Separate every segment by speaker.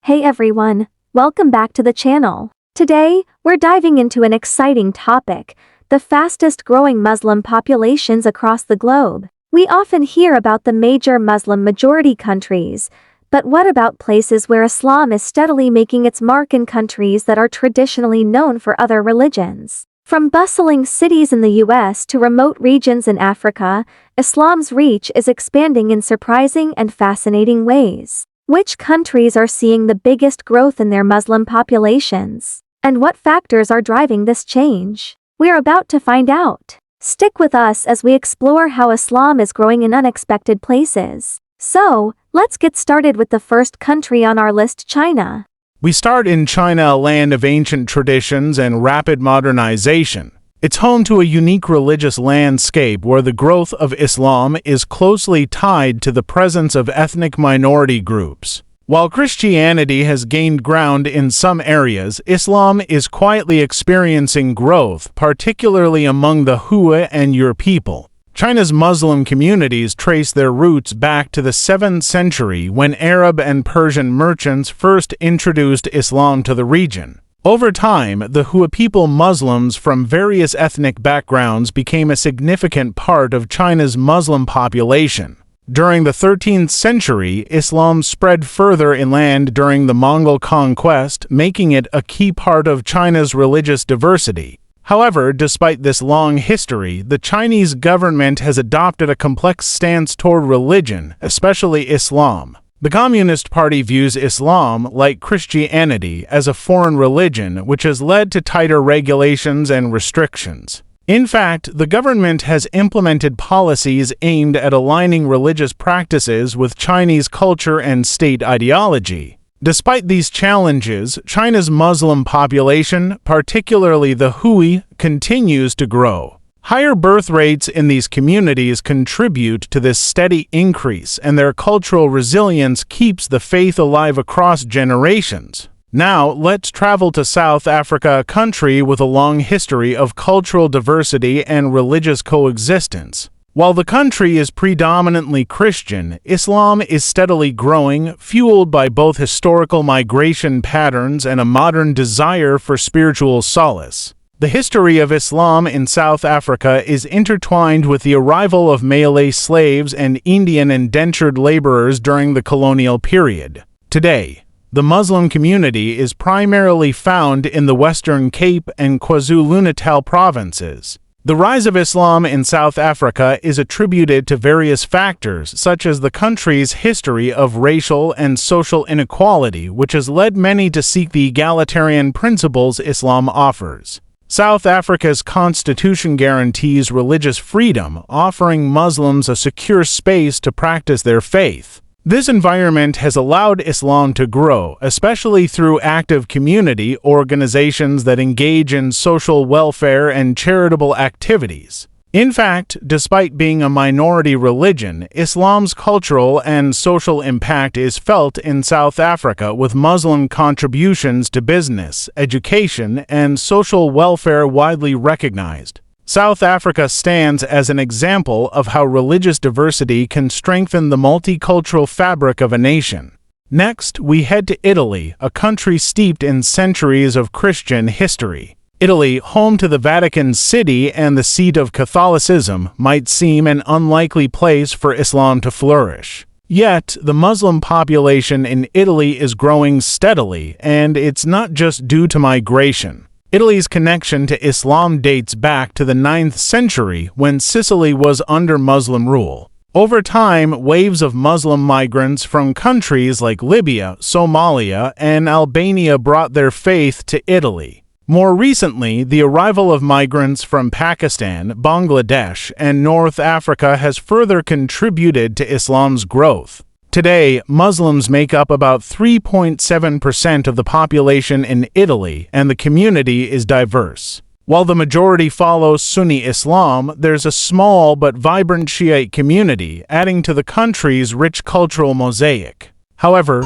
Speaker 1: Hey everyone, welcome back to the channel. Today, we're diving into an exciting topic, the fastest growing Muslim populations across the globe. We often hear about the major Muslim majority countries, but what about places where Islam is steadily making its mark in countries that are traditionally known for other religions? From bustling cities in the US to remote regions in Africa, Islam's reach is expanding in surprising and fascinating ways. Which countries are seeing the biggest growth in their Muslim populations? And what factors are driving this change? We're about to find out. Stick with us as we explore how Islam is growing in unexpected places. So, let's get started with the first country on our list, China.
Speaker 2: We start in China, a land of ancient traditions and rapid modernization. It's home to a unique religious landscape where the growth of Islam is closely tied to the presence of ethnic minority groups. While Christianity has gained ground in some areas, Islam is quietly experiencing growth, particularly among the Hui and Yur people. China's Muslim communities trace their roots back to the 7th century when Arab and Persian merchants first introduced Islam to the region. Over time, the Hui people Muslims from various ethnic backgrounds became a significant part of China's Muslim population. During the 13th century, Islam spread further inland during the Mongol conquest, making it a key part of China's religious diversity. However, despite this long history, the Chinese government has adopted a complex stance toward religion, especially Islam. The Communist Party views Islam, like Christianity, as a foreign religion, which has led to tighter regulations and restrictions. In fact, the government has implemented policies aimed at aligning religious practices with Chinese culture and state ideology. Despite these challenges, China's Muslim population, particularly the Hui, continues to grow. Higher birth rates in these communities contribute to this steady increase, and their cultural resilience keeps the faith alive across generations. Now, let's travel to South Africa, a country with a long history of cultural diversity and religious coexistence. While the country is predominantly Christian, Islam is steadily growing, fueled by both historical migration patterns and a modern desire for spiritual solace. The history of Islam in South Africa is intertwined with the arrival of Malay slaves and Indian indentured laborers during the colonial period. Today, the Muslim community is primarily found in the Western Cape and KwaZulu-Natal provinces. The rise of Islam in South Africa is attributed to various factors, such as the country's history of racial and social inequality, which has led many to seek the egalitarian principles Islam offers. South Africa's constitution guarantees religious freedom, offering Muslims a secure space to practice their faith. This environment has allowed Islam to grow, especially through active community organizations that engage in social welfare and charitable activities. In fact, despite being a minority religion, Islam's cultural and social impact is felt in South Africa, with Muslim contributions to business, education, and social welfare widely recognized. South Africa stands as an example of how religious diversity can strengthen the multicultural fabric of a nation. Next, we head to Italy, a country steeped in centuries of Christian history. Italy, home to the Vatican City and the seat of Catholicism, might seem an unlikely place for Islam to flourish. Yet, the Muslim population in Italy is growing steadily, and it's not just due to migration. Italy's connection to Islam dates back to the 9th century, when Sicily was under Muslim rule. Over time, waves of Muslim migrants from countries like Libya, Somalia, and Albania brought their faith to Italy. More recently, the arrival of migrants from Pakistan, Bangladesh, and North Africa has further contributed to Islam's growth. Today, Muslims make up about 3.7% of the population in Italy, and the community is diverse. While the majority follows Sunni Islam, there's a small but vibrant Shiite community, adding to the country's rich cultural mosaic. However,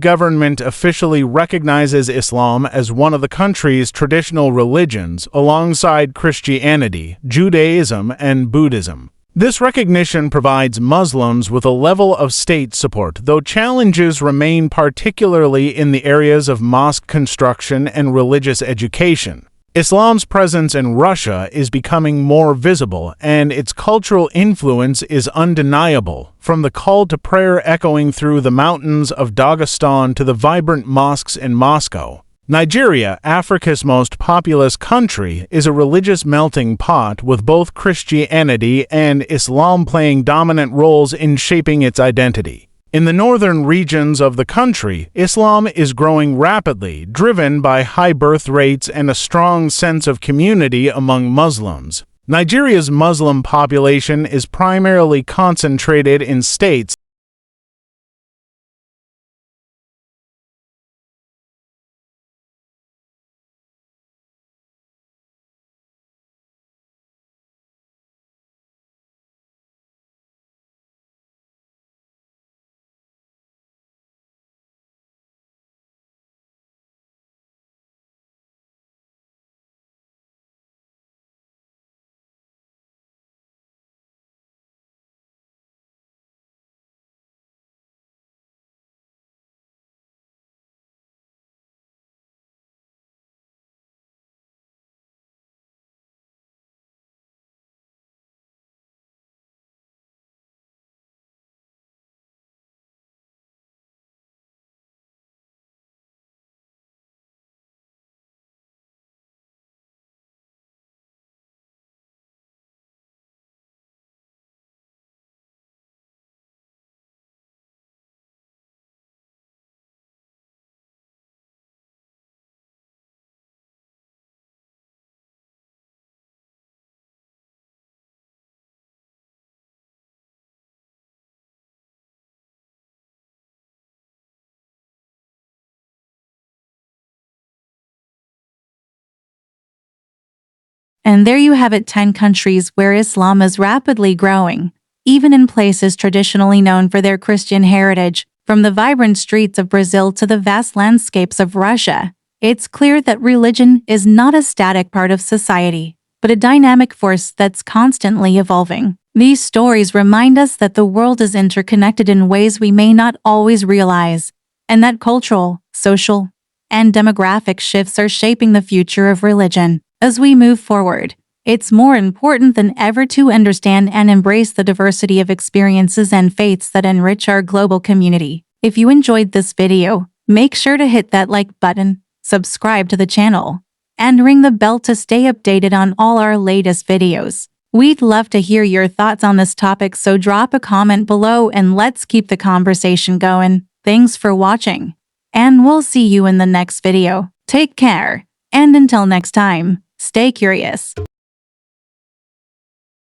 Speaker 2: government officially recognizes Islam as one of the country's traditional religions alongside Christianity, Judaism, and Buddhism. This recognition provides Muslims with a level of state support, though challenges remain particularly in the areas of mosque construction and religious education. Islam's presence in Russia is becoming more visible, and its cultural influence is undeniable, from the call to prayer echoing through the mountains of Dagestan to the vibrant mosques in Moscow. Nigeria, Africa's most populous country, is a religious melting pot with both Christianity and Islam playing dominant roles in shaping its identity. In the northern regions of the country, Islam is growing rapidly, driven by high birth rates and a strong sense of community among Muslims. Nigeria's Muslim population is primarily concentrated in states
Speaker 3: And there you have it, 10 countries where Islam is rapidly growing, even in places traditionally known for their Christian heritage, from the vibrant streets of Brazil to the vast landscapes of Russia. It's clear that religion is not a static part of society, but a dynamic force that's constantly evolving. These stories remind us that the world is interconnected in ways we may not always realize, and that cultural, social, and demographic shifts are shaping the future of religion. As we move forward, it's more important than ever to understand and embrace the diversity of experiences and faiths that enrich our global community. If you enjoyed this video, make sure to hit that like button, subscribe to the channel, and ring the bell to stay updated on all our latest videos. We'd love to hear your thoughts on this topic, so drop a comment below and let's keep the conversation going. Thanks for watching, and we'll see you in the next video. Take care, and until next time, stay curious.